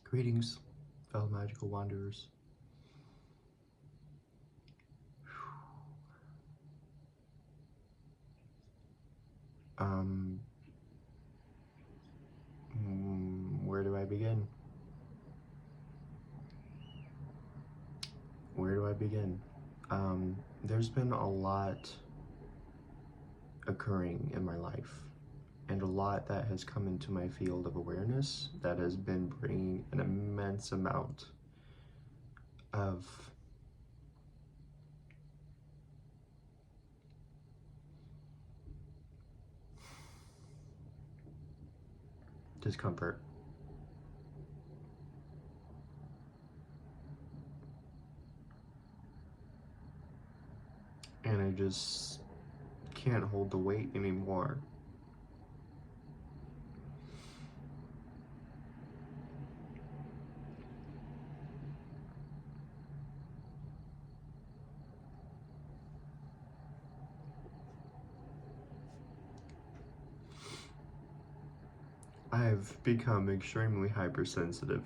Greetings, fellow magical wanderers. Um, where do I begin? Where do I begin? There's been a lot occurring in my life, and a lot that has come into my field of awareness that has been bringing an immense amount of discomfort. And I just can't hold the weight anymore. I've become extremely hypersensitive,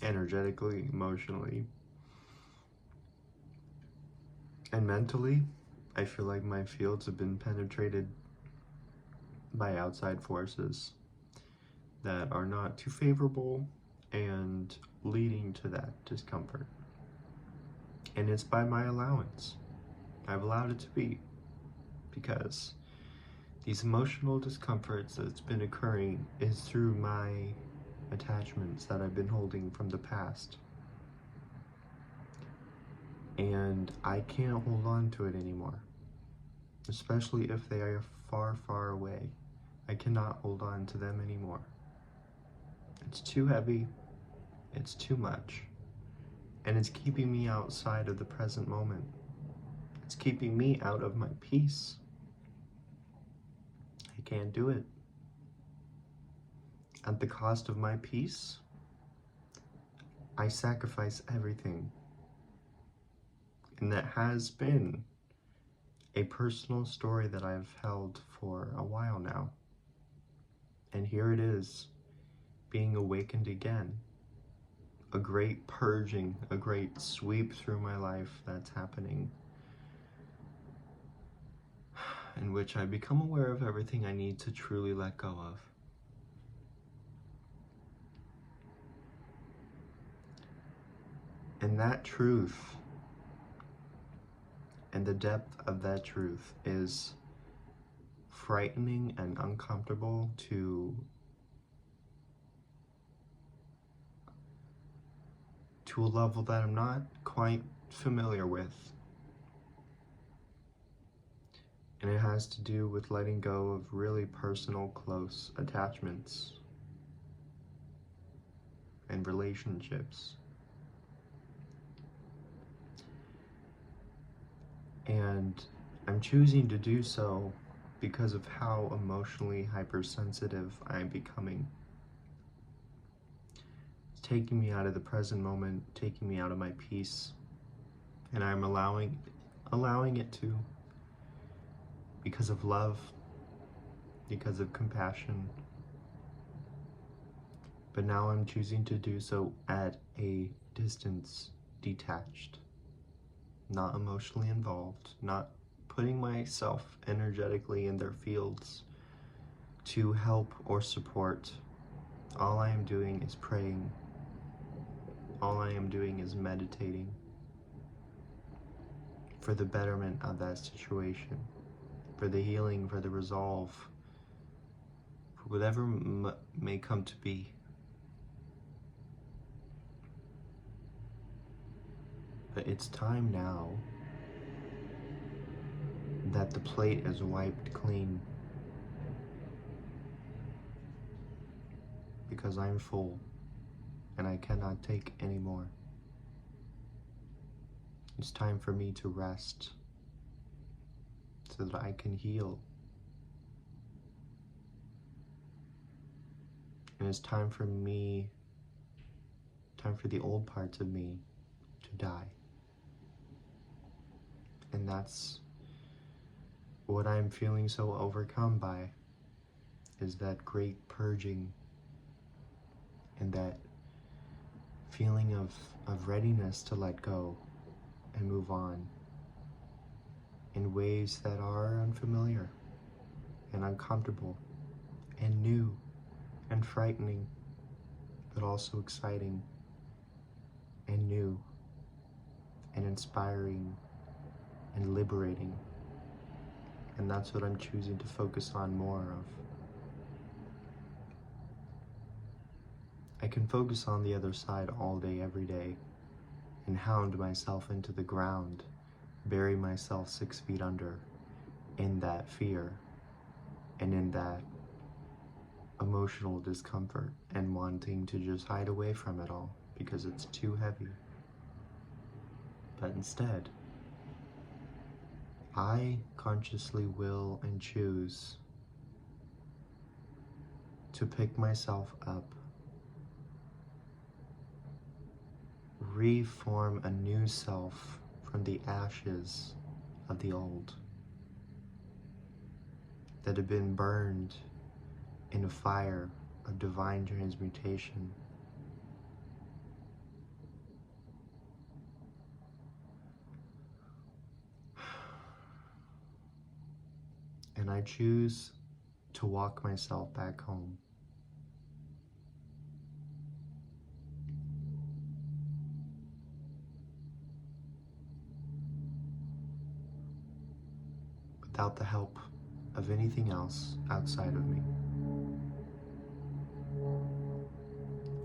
energetically, emotionally, and mentally. I feel like my fields have been penetrated by outside forces that are not too favorable and leading to that discomfort. And it's by my allowance. I've allowed it to be, because these emotional discomforts that's been occurring is through my attachments that I've been holding from the past. And I can't hold on to it anymore, especially if they are far, far away. I cannot hold on to them anymore. It's too heavy, it's too much, and it's keeping me outside of the present moment. It's keeping me out of my peace. I can't do it. At the cost of my peace, I sacrifice everything. And that has been a personal story that I've held for a while now. And here it is, being awakened again. A great purging, a great sweep through my life that's happening, in which I become aware of everything I need to truly let go of. And that truth, and the depth of that truth, is frightening and uncomfortable to a level that I'm not quite familiar with. And it has to do with letting go of really personal, close attachments and relationships. And I'm choosing to do so because of how emotionally hypersensitive I'm becoming. It's taking me out of the present moment, taking me out of my peace, and I'm allowing it to, because of love, because of compassion. But now I'm choosing to do so at a distance, detached, not emotionally involved, not putting myself energetically in their fields to help or support. All I am doing is praying. All I am doing is meditating for the betterment of that situation, for the healing, for the resolve, for whatever may come to be. But it's time now that the plate is wiped clean, because I'm full and I cannot take any more. It's time for me to rest so that I can heal. And it's time for the old parts of me to die. And that's what I'm feeling so overcome by, is that great purging and that feeling of readiness to let go and move on in ways that are unfamiliar and uncomfortable and new and frightening, but also exciting and new and inspiring and liberating. And that's what I'm choosing to focus on more of. I can focus on the other side all day, every day, and hound myself into the ground, bury myself 6 feet under in that fear and in that emotional discomfort and wanting to just hide away from it all because it's too heavy. But instead, I consciously will and choose to pick myself up, reform a new self from the ashes of the old that had been burned in a fire of divine transmutation. And I choose to walk myself back home. Without the help of anything else outside of me.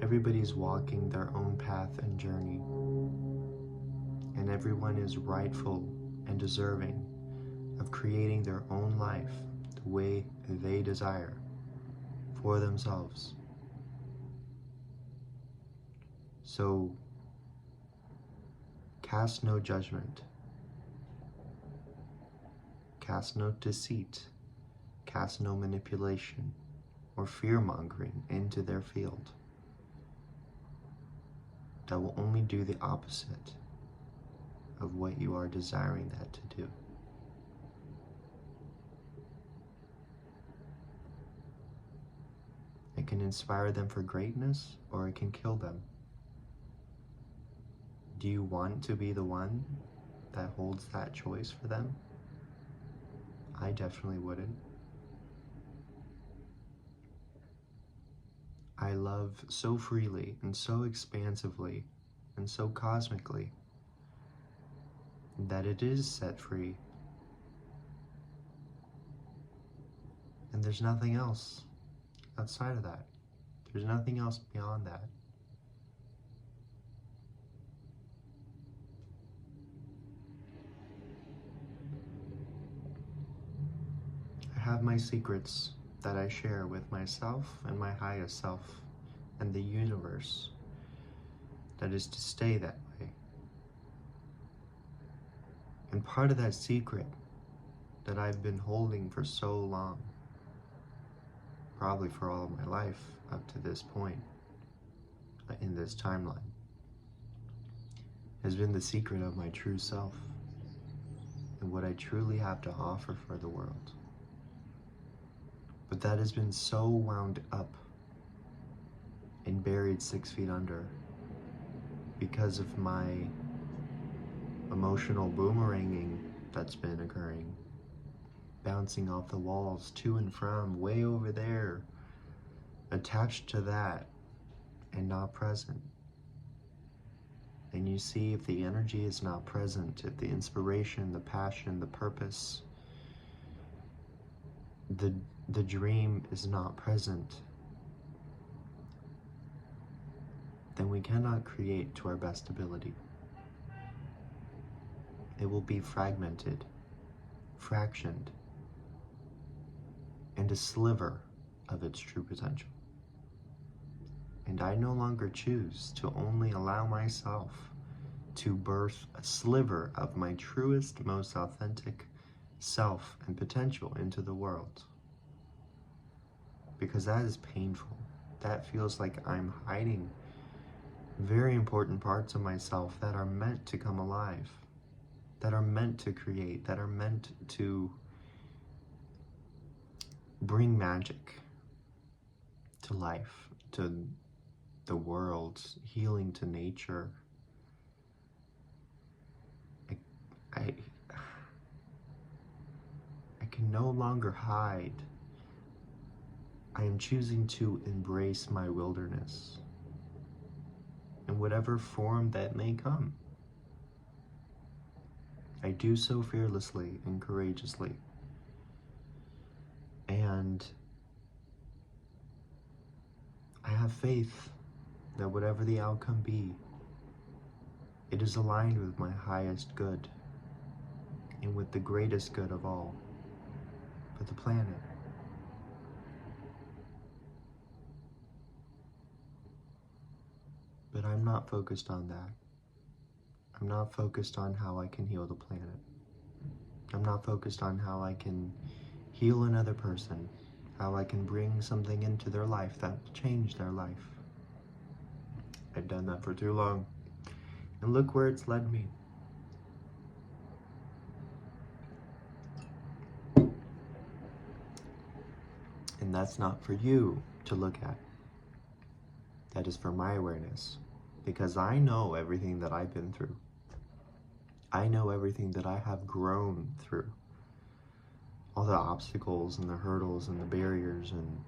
Everybody's walking their own path and journey, and everyone is rightful and deserving of creating their own life the way they desire for themselves. So, cast no judgment, cast no deceit, cast no manipulation or fear-mongering into their field. That will only do the opposite of what you are desiring that to do. It can inspire them for greatness, or it can kill them. Do you want to be the one that holds that choice for them? I definitely wouldn't. I love so freely and so expansively and so cosmically that it is set free. And there's nothing else outside of that. There's nothing else beyond that. I have my secrets that I share with myself and my highest self and the universe that is to stay that way. And part of that secret that I've been holding for so long, probably for all of my life up to this point in this timeline, has been the secret of my true self and what I truly have to offer for the world. But that has been so wound up and buried 6 feet under because of my emotional boomeranging that's been occurring, bouncing off the walls to and from, way over there, attached to that and not present. And you see, if the energy is not present, if the inspiration, the passion, the purpose, the dream is not present, then we cannot create to our best ability. It will be fragmented, fractioned, and a sliver of its true potential. And I no longer choose to only allow myself to birth a sliver of my truest, most authentic self and potential into the world. Because that is painful. That feels like I'm hiding very important parts of myself that are meant to come alive, that are meant to create, that are meant to bring magic to life, to the world, healing to nature. I can no longer hide. I am choosing to embrace my wilderness in whatever form that may come. I do so fearlessly and courageously. And I have faith that whatever the outcome be, it is aligned with my highest good and with the greatest good of all, for the planet. But I'm not focused on that. I'm not focused on how I can heal the planet. I'm not focused on how I can heal another person, how I can bring something into their life that will change their life. I've done that for too long, and look where it's led me. And that's not for you to look at. That is for my awareness, because I know everything that I've been through. I know everything that I have grown through. All the obstacles and the hurdles and the barriers and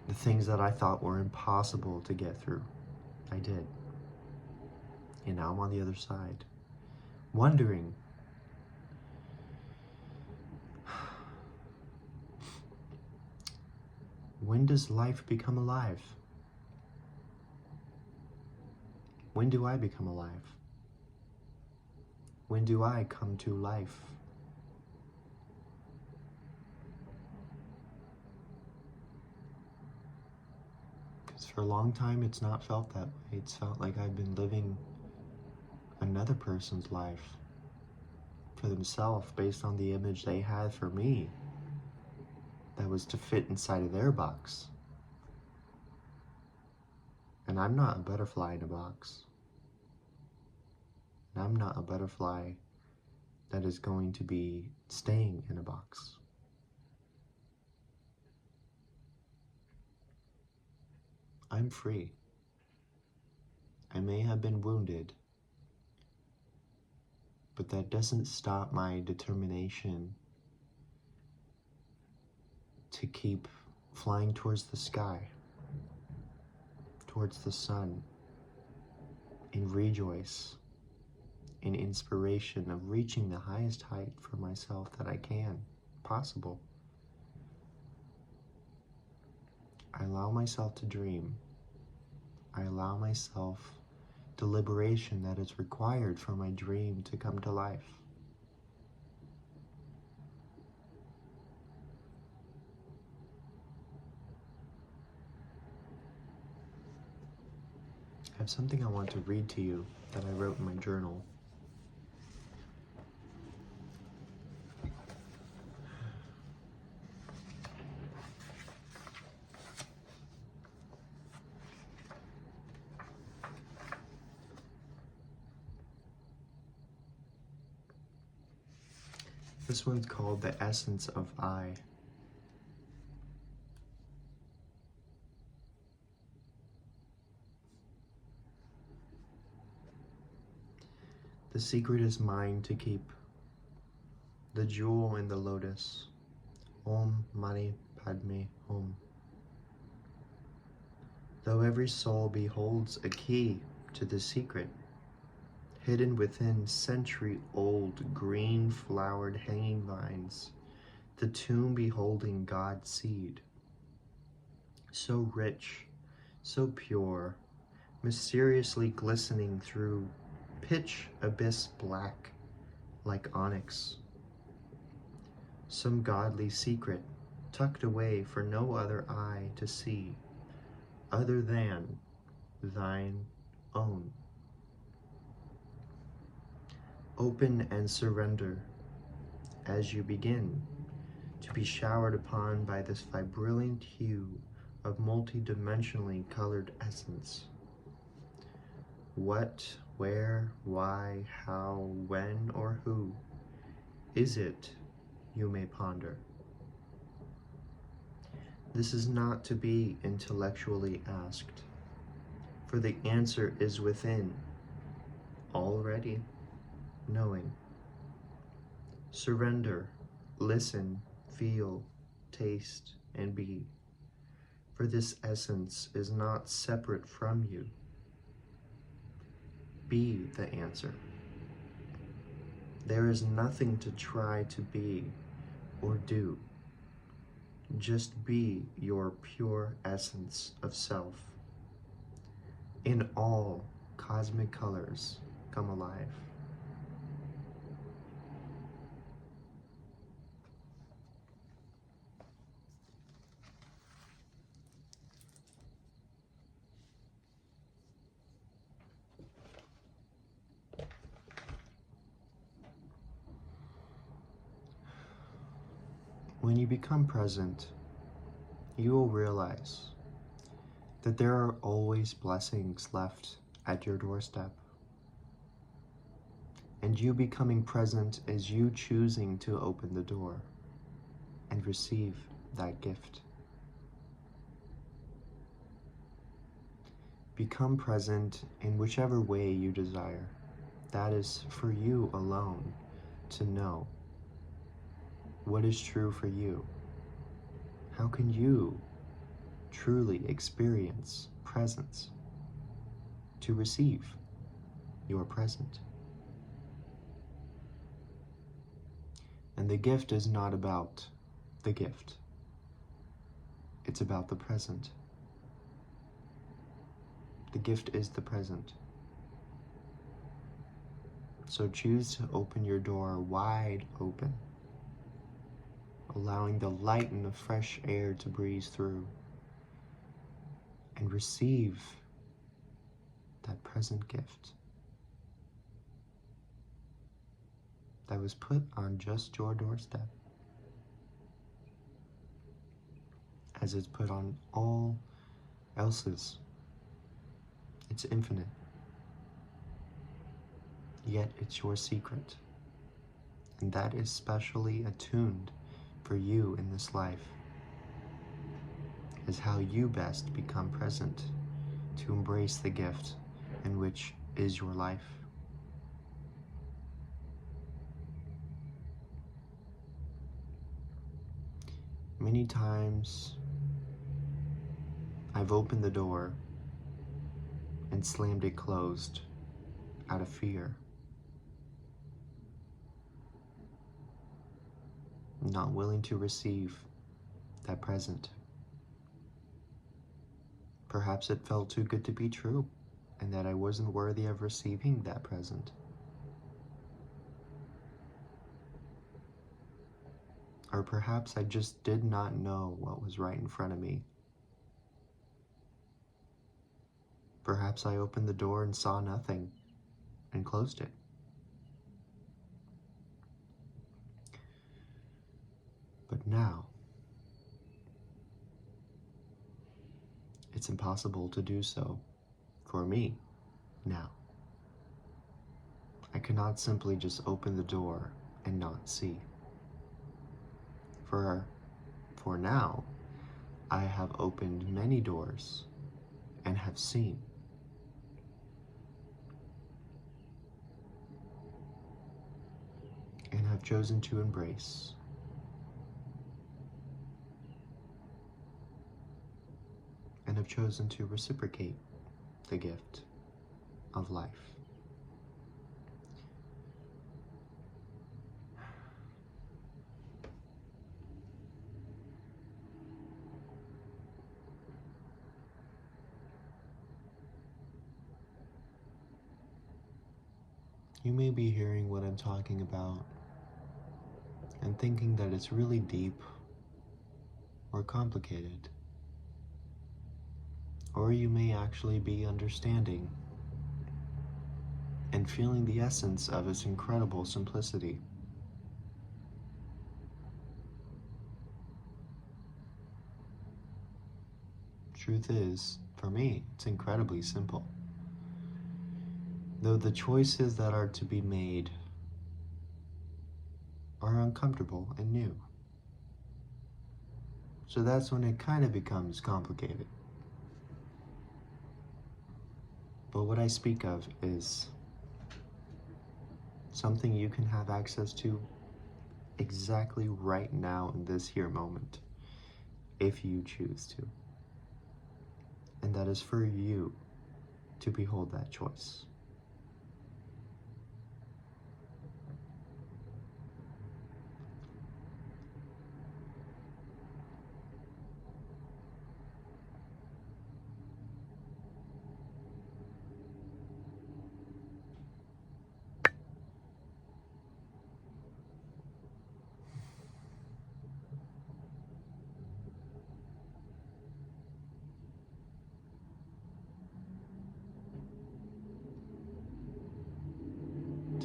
the things that I thought were impossible to get through. I did. And now I'm on the other side, wondering, when does life become alive? When do I become alive? When do I come to life? Because for a long time, it's not felt that way. It's felt like I've been living another person's life for themselves based on the image they had for me that was to fit inside of their box. And I'm not a butterfly in a box. And I'm not a butterfly that is going to be staying in a box. I'm free. I may have been wounded, but that doesn't stop my determination to keep flying towards the sky, towards the sun, and rejoice in inspiration of reaching the highest height for myself that I can, possible. I allow myself to dream. I allow myself the liberation that is required for my dream to come to life. I have something I want to read to you that I wrote in my journal. This one's called The Essence of I. The secret is mine to keep, the jewel in the lotus. Om Mani Padme Hum. Though every soul beholds a key to the secret, hidden within century-old green-flowered hanging vines, the tomb beholding God's seed. So rich, so pure, mysteriously glistening through pitch abyss black like onyx. Some godly secret tucked away for no other eye to see, other than thine own. Open and surrender as you begin to be showered upon by this brilliant hue of multi-dimensionally colored essence. What, where, why, how, when, or who is it, you may ponder. This is not to be intellectually asked, for the answer is within, already knowing. Surrender, listen, feel, taste, and be, for this essence is not separate from you. Be the answer. There is nothing to try to be or do. Just be your pure essence of self. In all cosmic colors, come alive. When you become present, you will realize that there are always blessings left at your doorstep. And you becoming present is you choosing to open the door and receive that gift. Become present in whichever way you desire. That is for you alone to know what is true for you. How can you truly experience presence to receive your present? And the gift is not about the gift. It's about the present. The gift is the present. So choose to open your door wide open, allowing the light and the fresh air to breeze through, and receive that present gift that was put on just your doorstep, as it's put on all else's. It's infinite, yet it's your secret, and that is specially attuned for you in this life, is how you best become present to embrace the gift in which is your life. Many times I've opened the door and slammed it closed out of fear, not willing to receive that present. Perhaps it felt too good to be true, and that I wasn't worthy of receiving that present. Or perhaps I just did not know what was right in front of me. Perhaps I opened the door and saw nothing and closed it. But now, it's impossible to do so for me now. I cannot simply just open the door and not see. For now, I have opened many doors and have seen. And have chosen to embrace. And have chosen to reciprocate the gift of life. You may be hearing what I'm talking about and thinking that it's really deep or complicated. Or you may actually be understanding and feeling the essence of its incredible simplicity. Truth is, for me, it's incredibly simple. Though the choices that are to be made are uncomfortable and new. So that's when it kind of becomes complicated. But what I speak of is something you can have access to exactly right now in this here moment, if you choose to. And that is for you to behold that choice.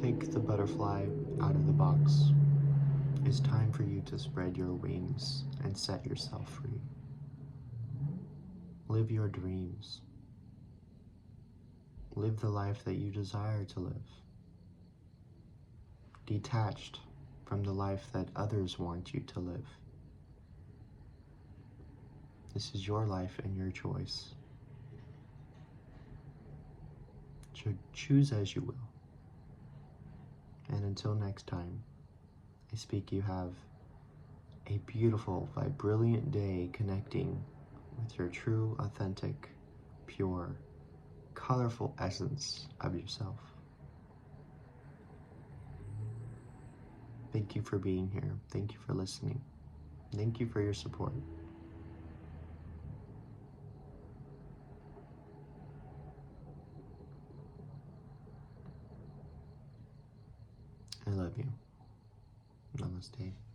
Take the butterfly out of the box. It's time for you to spread your wings and set yourself free. Live your dreams. Live the life that you desire to live. Detached from the life that others want you to live. This is your life and your choice. So choose as you will. And until next time, I speak you have a beautiful, vibrant day connecting with your true, authentic, pure, colorful essence of yourself. Thank you for being here. Thank you for listening. Thank you for your support. I love you. Namaste.